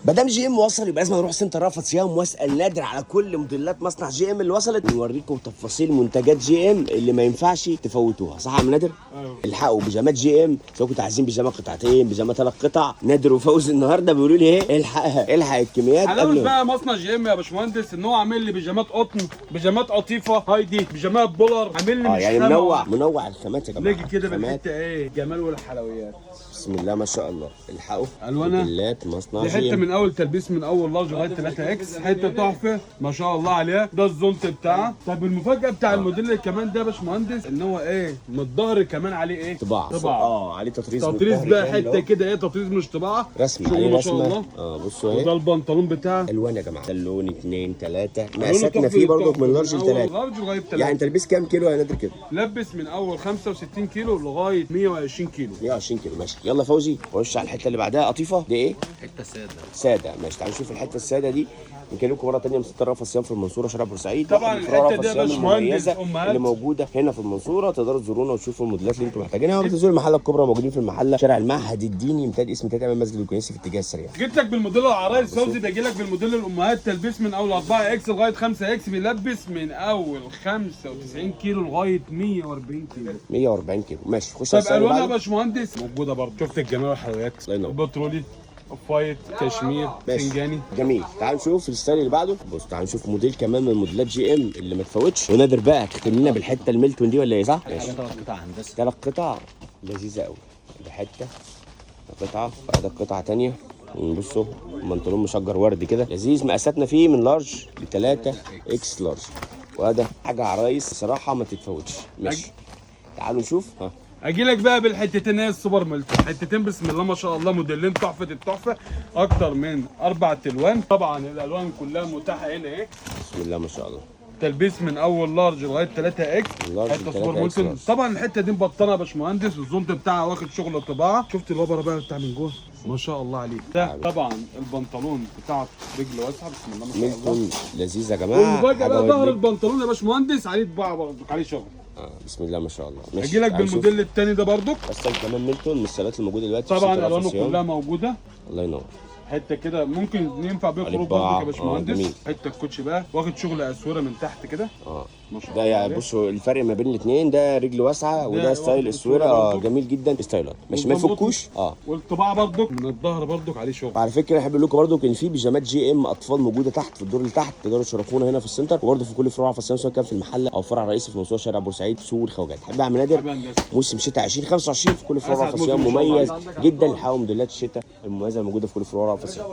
ما دام جي ام وصل يبقى لازم نروح سنتر رأفت صيام واسال نادر على كل موديلات مصنع جي ام اللي وصلت، ونوريكم تفاصيل منتجات جي ام اللي ما ينفعش تفوتوها. صح يا عم نادر؟ ايوه. الحقوا بيجامات جي ام، سواء كنتوا عايزين بيجامه قطعتين، بيجامه 3 قطع. نادر وفوزي النهارده بيقولوا لي ايه؟ الحقها، الحق الكميات حلاوه بقى مصنع جي ام يا باشمهندس ان هو عامل لي بيجامات قطن، بيجامات قطيفه هايدي، بيجامات بولر، عامل لي مش يعني خامة. منوع الخامات يا جماعه. نيجي كده خامات. بالحته ايه جمال والحلويات. بسم الله ما شاء الله. الحقوا الوانها موديلات مصنع دي جي حته ام. من اول تلبيس من اول لارج لغايه 3 اكس، حته تحفه ما شاء الله عليها. ده الزونت بتاعها. طب المفاجاه بتاع الموديل اللي كمان ده يا باشمهندس ان هو ايه من الظهر كمان عليه ايه طباعه. عليه تطريز تطريز بقى حته كده ايه تطريز مش طباعه رسمي شغل عليه ما رسمه. شاء الله. بصوا وده اهي البنطلون بتاعه الوان يا جماعه. ده اللون 2 3 لونه مقاساتنا تحفة فيه برضك تحفة من لارج ل أول 3. لارج لغايه 3. يعني تلبيس كام كيلو يا نادر كده؟ لبس من اول 65 كيلو لغايه 120 كيلو. 120 كيلو ماشي. يلا فوزي خش على الحته اللي بعدها. قطيفه دي ايه؟ حته ساده. ماشي تعالوا نشوف الحته الساده دي. نكلمكم مره ثانيه من ستة رأفت صيام في المنصوره شارع بورسعيد. طبعا واحد من فروع الحتة رأفت دي يا صيام باشمهندس المميزه أمهات. اللي موجوده هنا في المنصوره. تقدروا تزورونا وتشوفوا الموديلات اللي انتم محتاجينها، وتنزلوا المحله الكبرى. موجودين في المحله شارع المعهد الديني امتداد اسم تاني امام مسجد الكنيسي في اتجاه السريع. جبت لك بالموديل العرايس فوزي، باجي لك بالموديل الامهات تلبيس من اول 4 اكس لغايه 5 اكس، بيلبس من اول 95 كيلو لغايه 140 كيلو. 140 كيلو ماشي. خش طب على السؤال اللي الوانها يا بعده. باشمهندس موجوده برضه. شفت الجمال والحلويات. الله ينور. البترولي، فايت، كشمير، ماشي. فنجاني. جميل. تعال نشوف الستايل اللي بعده. بص تعال نشوف موديل كمان من موديلات جي ام اللي ما تفوتش. ونادر بقى تختم لنا بالحته الميلتون دي ولا ايه؟ صح؟ ماشي. 3 قطع هندسه. 3 قطع لذيذه قوي. ده حته قطعه بعد قطعه ثانيه. بصوا بنطلون مشجر وردي كده لذيذ. مقاساتنا فيه من لارج ل 3 اكس لارج. وهذا حاجه عرايس صراحه ما تتفوتش. ماشي تعالوا نشوف. ها اجي لك بقى بالحتتين ايه السوبر ميلتون. حتتين بسم الله ما شاء الله، موديلين تحفه التحفه، اكتر من 4 الوان. طبعا الالوان كلها متاحه هنا اهي. بسم الله ما شاء الله. تلبيس من اول لارج لغايه 3 اكس. لارج حته 3 سوبر إكس ميلتون. لارج. طبعا الحته دي مبطنه يا باشمهندس، والزونت بتاعها واخد شغل طباعه. شفت الوبره بقى بتاع من جوه ما شاء الله عليه. ده طبعا البنطلون بتاعته رجل واسعه بسم الله ما شاء الله. ميلتون لذيذ يا جماعه. والمفاجاه بقى حاجة ظهر ودي. البنطلون يا باشمهندس عليه طباعه برضه عليه شغل. بسم الله ما شاء الله. ماشي اجي لك تعال نشوف. بالموديل الثاني ده برضه. اصلا كمان ميلتون من السلات الموجوده دلوقتي في طبعا ستة رأفت الوانه صيام. كلها موجوده. الله ينور. حته كده ممكن ينفع بيه عليه خروج طباعة. برضه يا باشمهندس. جميل. حته الكوتش بقى واخد شغل اسوره من تحت كده. ما شاء ده الله يعني عليه. بصوا الفرق ما بين الاثنين. ده رجل واسعه وده ده ستايل واخد السويره. السويرة برضو. جميل جدا. ستايلات ماشي ما والبنطلون. يفكوش. والطباعه برضه من الظهر برضه عليه شغل. وعلى فكره احب اقول لكم برضو ان في بيجامات جي ام اطفال موجوده تحت في الدور اللي تحت. تقدروا تشرفونا هنا في السنتر، وبرضه في كل فروع رأفت صيام سواء كان في المحله او فرع رئيسي في منصوره شارع بورسعيد سوق الخواجات. احب اعمل نادر حبيبي هندسة. موسم شتاء 2025 في كل فروع أسعد رأفت موسم صيام إن شاء الله. مميز جدا. الحقوا موديلات الشتاء المميزه الموجوده في كل فروع رأفت صيام.